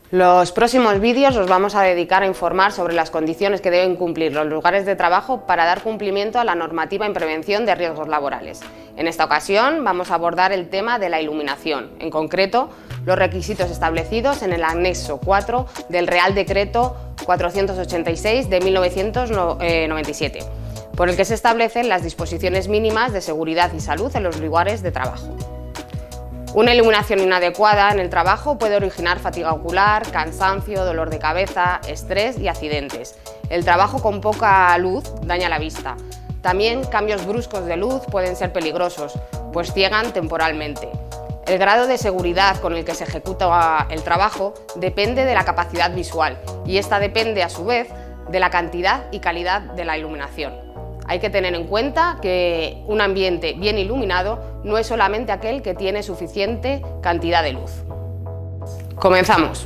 Los próximos vídeos los vamos a dedicar a informar sobre las condiciones que deben cumplir los lugares de trabajo para dar cumplimiento a la normativa en prevención de riesgos laborales. En esta ocasión vamos a abordar el tema de la iluminación, en concreto los requisitos establecidos en el anexo 4 del Real Decreto 486 de 1997, por el que se establecen las disposiciones mínimas de seguridad y salud en los lugares de trabajo. Una iluminación inadecuada en el trabajo puede originar fatiga ocular, cansancio, dolor de cabeza, estrés y accidentes. El trabajo con poca luz daña la vista. También cambios bruscos de luz pueden ser peligrosos, pues ciegan temporalmente. El grado de seguridad con el que se ejecuta el trabajo depende de la capacidad visual y esta depende a su vez de la cantidad y calidad de la iluminación. Hay que tener en cuenta que un ambiente bien iluminado no es solamente aquel que tiene suficiente cantidad de luz. Comenzamos.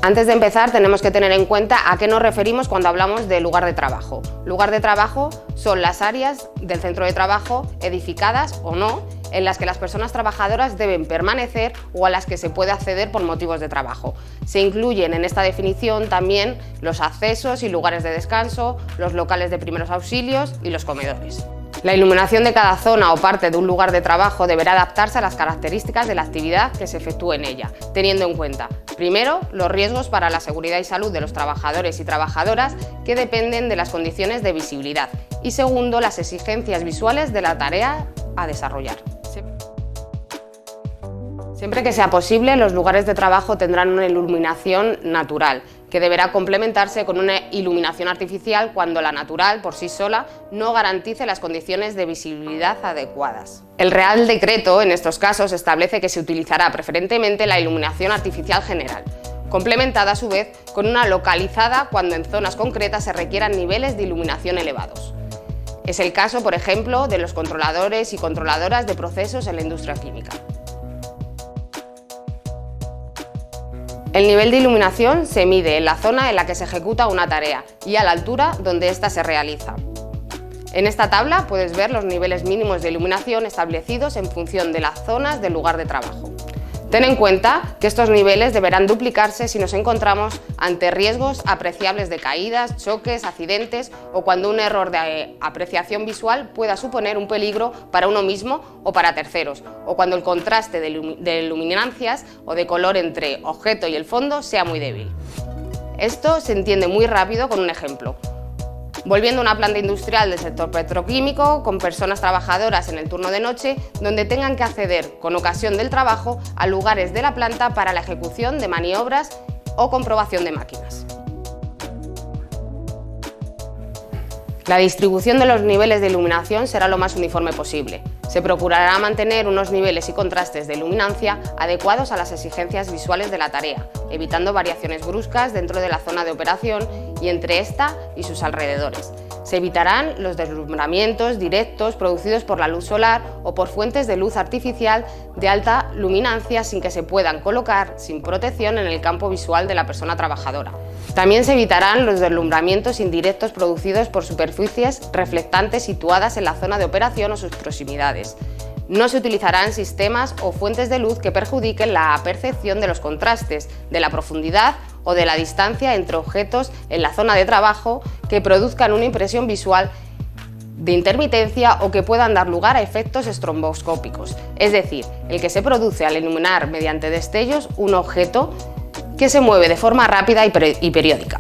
Antes de empezar tenemos que tener en cuenta a qué nos referimos cuando hablamos de lugar de trabajo. Lugar de trabajo son las áreas del centro de trabajo, edificadas o no, en las que las personas trabajadoras deben permanecer o a las que se puede acceder por motivos de trabajo. Se incluyen en esta definición también los accesos y lugares de descanso, los locales de primeros auxilios y los comedores. La iluminación de cada zona o parte de un lugar de trabajo deberá adaptarse a las características de la actividad que se efectúe en ella, teniendo en cuenta, primero, los riesgos para la seguridad y salud de los trabajadores y trabajadoras que dependen de las condiciones de visibilidad y segundo, las exigencias visuales de la tarea a desarrollar. Siempre que sea posible, los lugares de trabajo tendrán una iluminación natural, que deberá complementarse con una iluminación artificial cuando la natural, por sí sola, no garantice las condiciones de visibilidad adecuadas. El Real Decreto, en estos casos, establece que se utilizará preferentemente la iluminación artificial general, complementada a su vez con una localizada cuando en zonas concretas se requieran niveles de iluminación elevados. Es el caso, por ejemplo, de los controladores y controladoras de procesos en la industria química. El nivel de iluminación se mide en la zona en la que se ejecuta una tarea y a la altura donde ésta se realiza. En esta tabla puedes ver los niveles mínimos de iluminación establecidos en función de las zonas del lugar de trabajo. Ten en cuenta que estos niveles deberán duplicarse si nos encontramos ante riesgos apreciables de caídas, choques, accidentes o cuando un error de apreciación visual pueda suponer un peligro para uno mismo o para terceros, o cuando el contraste de luminancias o de color entre objeto y el fondo sea muy débil. Esto se entiende muy rápido con un ejemplo. Volviendo a una planta industrial del sector petroquímico, con personas trabajadoras en el turno de noche, donde tengan que acceder, con ocasión del trabajo, a lugares de la planta para la ejecución de maniobras o comprobación de máquinas. La distribución de los niveles de iluminación será lo más uniforme posible. Se procurará mantener unos niveles y contrastes de luminancia adecuados a las exigencias visuales de la tarea, evitando variaciones bruscas dentro de la zona de operación y entre esta y sus alrededores. Se evitarán los deslumbramientos directos producidos por la luz solar o por fuentes de luz artificial de alta luminancia sin que se puedan colocar sin protección en el campo visual de la persona trabajadora. También se evitarán los deslumbramientos indirectos producidos por superficies reflectantes situadas en la zona de operación o sus proximidades. No se utilizarán sistemas o fuentes de luz que perjudiquen la percepción de los contrastes, de la profundidad o de la distancia entre objetos en la zona de trabajo que produzcan una impresión visual de intermitencia o que puedan dar lugar a efectos estroboscópicos, es decir, el que se produce al iluminar mediante destellos un objeto que se mueve de forma rápida y periódica.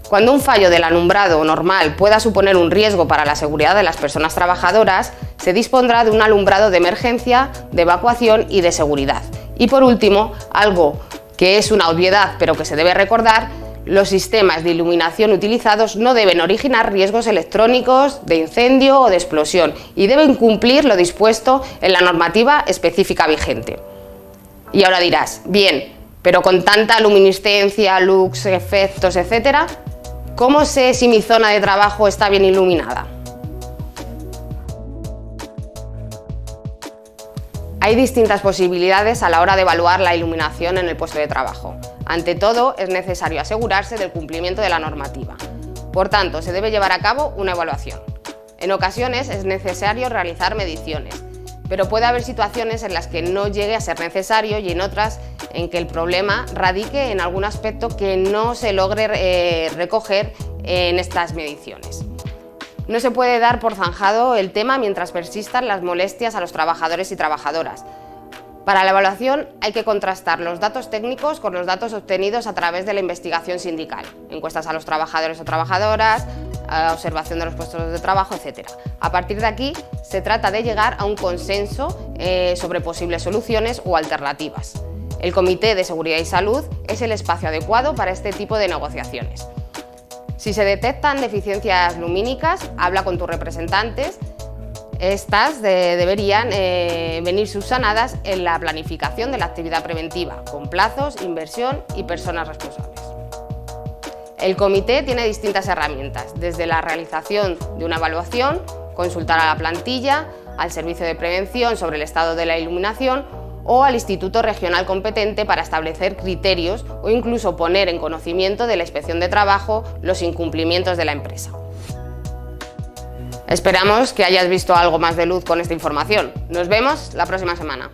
Cuando un fallo del alumbrado normal pueda suponer un riesgo para la seguridad de las personas trabajadoras, se dispondrá de un alumbrado de emergencia, de evacuación y de seguridad. Y por último, algo que es una obviedad pero que se debe recordar, los sistemas de iluminación utilizados no deben originar riesgos electrónicos, de incendio o de explosión y deben cumplir lo dispuesto en la normativa específica vigente. Y ahora dirás, bien, pero con tanta luminiscencia, lux, efectos, etc., ¿cómo sé si mi zona de trabajo está bien iluminada? Hay distintas posibilidades a la hora de evaluar la iluminación en el puesto de trabajo. Ante todo, es necesario asegurarse del cumplimiento de la normativa. Por tanto, se debe llevar a cabo una evaluación. En ocasiones es necesario realizar mediciones, pero puede haber situaciones en las que no llegue a ser necesario y en otras en que el problema radique en algún aspecto que no se logre recoger en estas mediciones. No se puede dar por zanjado el tema mientras persistan las molestias a los trabajadores y trabajadoras. Para la evaluación hay que contrastar los datos técnicos con los datos obtenidos a través de la investigación sindical, encuestas a los trabajadores o trabajadoras, observación de los puestos de trabajo, etc. A partir de aquí se trata de llegar a un consenso sobre posibles soluciones o alternativas. El Comité de Seguridad y Salud es el espacio adecuado para este tipo de negociaciones. Si se detectan deficiencias lumínicas, habla con tus representantes. Estas deberían venir subsanadas en la planificación de la actividad preventiva, con plazos, inversión y personas responsables. El comité tiene distintas herramientas, desde la realización de una evaluación, consultar a la plantilla, al servicio de prevención sobre el estado de la iluminación o al instituto regional competente para establecer criterios o incluso poner en conocimiento de la Inspección de Trabajo los incumplimientos de la empresa. Esperamos que hayas visto algo más de luz con esta información. Nos vemos la próxima semana.